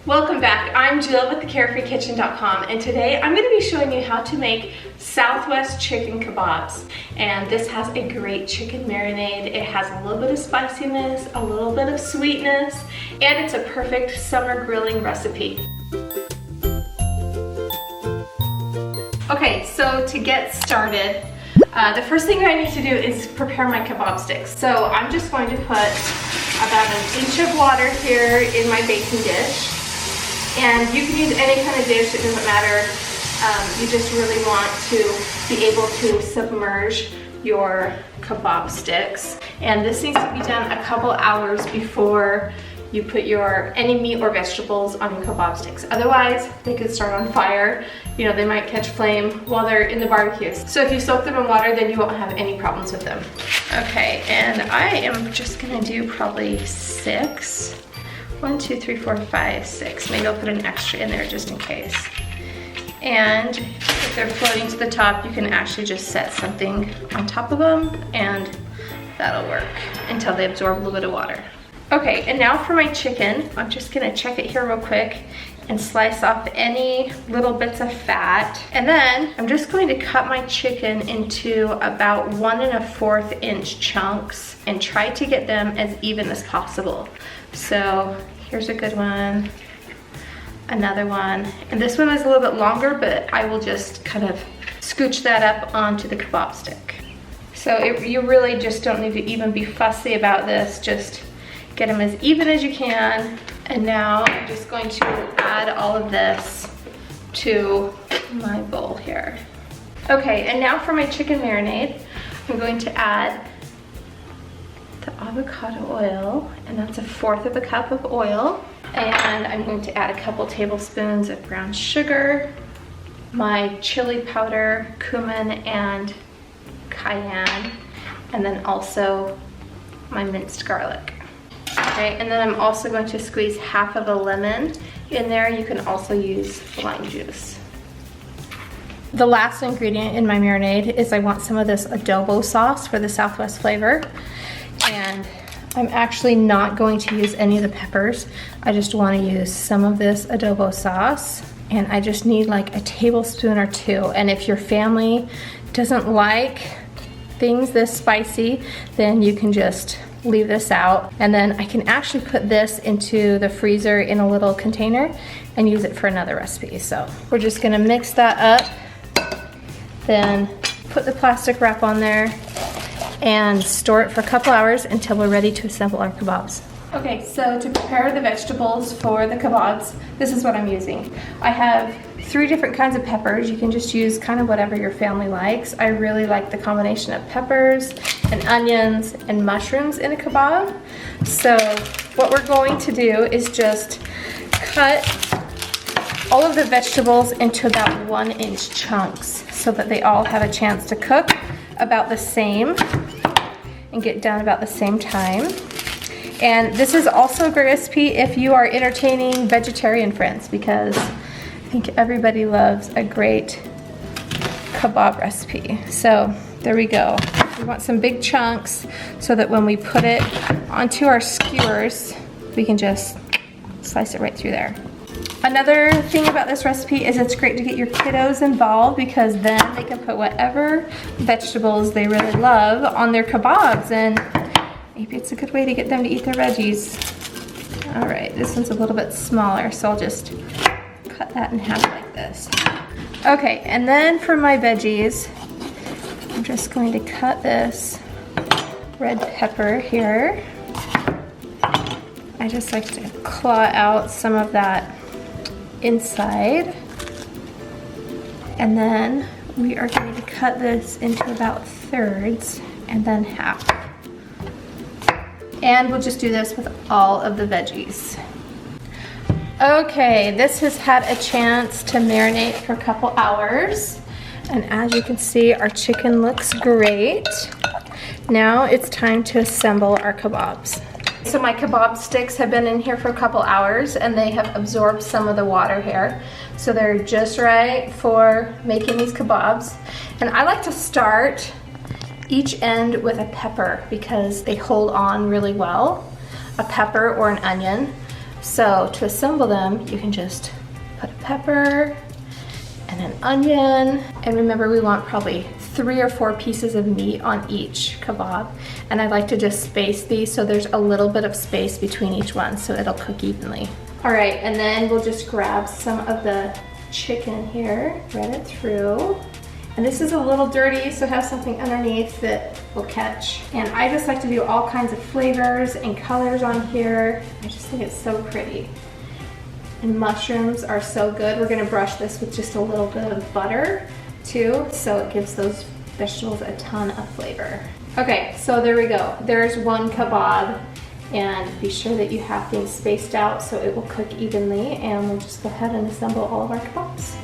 Welcome back. I'm Jill with the CarefreeKitchen.com, and today I'm going to be showing you how to make Southwest chicken kebabs. And this has a great chicken marinade. It has a little bit of spiciness, a little bit of sweetness, and it's a perfect summer grilling recipe. Okay, so to get started, the first thing I need to do is prepare my kebab sticks. So I'm just going to put about an inch of water here in my baking dish. And you can use any kind of dish, it doesn't matter. You just really want to be able to submerge your kebab sticks. And this needs to be done a couple hours before you put any meat or vegetables on your kebab sticks. Otherwise, they could start on fire. You know, they might catch flame while they're in the barbecue. So if you soak them in water, then you won't have any problems with them. Okay, and I am just gonna do probably 6. 1, 2, 3, 4, 5, 6. Maybe I'll put an extra in there just in case. And if they're floating to the top, you can actually just set something on top of them and that'll work until they absorb a little bit of water. Okay, and now for my chicken, I'm just gonna check it here real quick and slice off any little bits of fat. And then I'm just going to cut my chicken into about 1 1/4 inch chunks and try to get them as even as possible. So here's a good one, another one, and this one is a little bit longer, but I will just kind of scooch that up onto the kebab stick. So you really just don't need to even be fussy about this, just get them as even as you can. And now I'm just going to add all of this to my bowl here. Okay, and now for my chicken marinade, I'm going to add the avocado oil, and that's 1/4 cup of oil. And I'm going to add a couple tablespoons of brown sugar, my chili powder, cumin, and cayenne, and then also my minced garlic. Okay, and then I'm also going to squeeze half of a lemon in there. You can also use lime juice. The last ingredient in my marinade is I want some of this adobo sauce for the Southwest flavor. And I'm actually not going to use any of the peppers. I just want to use some of this adobo sauce. And I just need like a tablespoon or 2. And if your family doesn't like things this spicy, then you can just leave this out. And then I can actually put this into the freezer in a little container and use it for another recipe. So we're just gonna mix that up, then put the plastic wrap on there and store it for a couple hours until we're ready to assemble our kebabs. Okay, so to prepare the vegetables for the kebabs, this is what I'm using. I have 3 different kinds of peppers. You can just use kind of whatever your family likes. I really like the combination of peppers and onions and mushrooms in a kebab. So what we're going to do is just cut all of the vegetables into about 1-inch chunks so that they all have a chance to cook about the same and get done about the same time. And this is also a great recipe if you are entertaining vegetarian friends, because I think everybody loves a great kebab recipe. So there we go. We want some big chunks so that when we put it onto our skewers, we can just slice it right through there. Another thing about this recipe is it's great to get your kiddos involved, because then they can put whatever vegetables they really love on their kebabs, and maybe it's a good way to get them to eat their veggies. All right, this one's a little bit smaller, so I'll just cut that in half like this. Okay, and then for my veggies, I'm just going to cut this red pepper here. I just like to claw out some of that inside. And then we are going to cut this into about 1/3 and then half. And we'll just do this with all of the veggies. Okay, this has had a chance to marinate for a couple hours. And as you can see, our chicken looks great. Now it's time to assemble our kebabs. So my kebab sticks have been in here for a couple hours and they have absorbed some of the water here. So they're just right for making these kebabs. And I like to start each end with a pepper because they hold on really well. A pepper or an onion. So to assemble them, you can just put a pepper and an onion. And remember, we want probably 3 or 4 pieces of meat on each kebab. And I like to just space these so there's a little bit of space between each one so it'll cook evenly. All right, and then we'll just grab some of the chicken here, thread it through. And this is a little dirty, so have something underneath that will catch. And I just like to do all kinds of flavors and colors on here. I just think it's so pretty. And mushrooms are so good. We're gonna brush this with just a little bit of butter too, so it gives those vegetables a ton of flavor. Okay, so there we go. There's one kebab. And be sure that you have things spaced out so it will cook evenly. And we'll just go ahead and assemble all of our kebabs.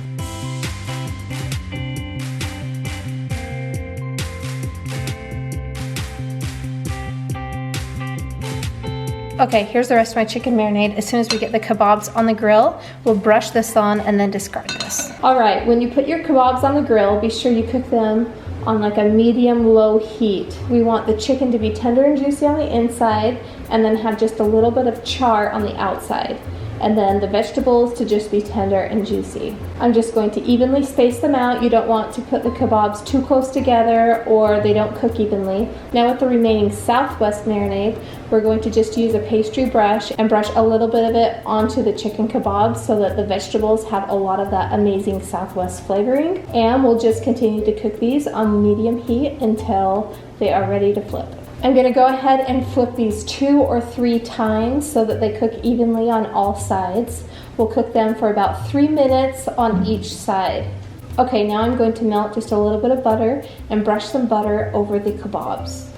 Okay, here's the rest of my chicken marinade. As soon as we get the kebabs on the grill, we'll brush this on and then discard this. All right, when you put your kebabs on the grill, be sure you cook them on like a medium-low heat. We want the chicken to be tender and juicy on the inside and then have just a little bit of char on the outside. And then the vegetables to just be tender and juicy. I'm just going to evenly space them out. You don't want to put the kebabs too close together or they don't cook evenly. Now with the remaining Southwest marinade, we're going to just use a pastry brush and brush a little bit of it onto the chicken kebabs so that the vegetables have a lot of that amazing Southwest flavoring. And we'll just continue to cook these on medium heat until they are ready to flip. I'm gonna go ahead and flip these 2 or 3 times so that they cook evenly on all sides. We'll cook them for about 3 minutes on each side. Okay, now I'm going to melt just a little bit of butter and brush some butter over the kebabs.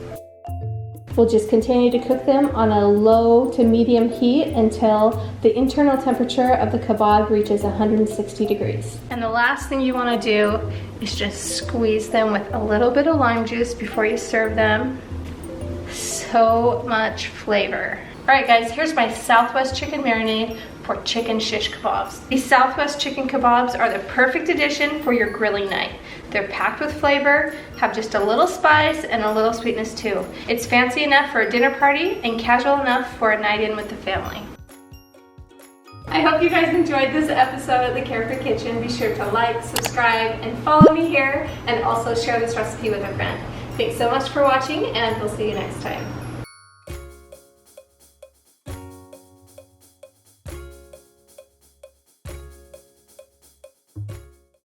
We'll just continue to cook them on a low to medium heat until the internal temperature of the kebab reaches 160 degrees. And the last thing you wanna do is just squeeze them with a little bit of lime juice before you serve them. So much flavor. All right guys, here's my Southwest chicken marinade for chicken shish kebabs. These Southwest chicken kebabs are the perfect addition for your grilling night. They're packed with flavor, have just a little spice and a little sweetness too. It's fancy enough for a dinner party and casual enough for a night in with the family. I hope you guys enjoyed this episode of the Carefree Kitchen. Be sure to like, subscribe, and follow me here, and also share this recipe with a friend. Thanks so much for watching, and we'll see you next time.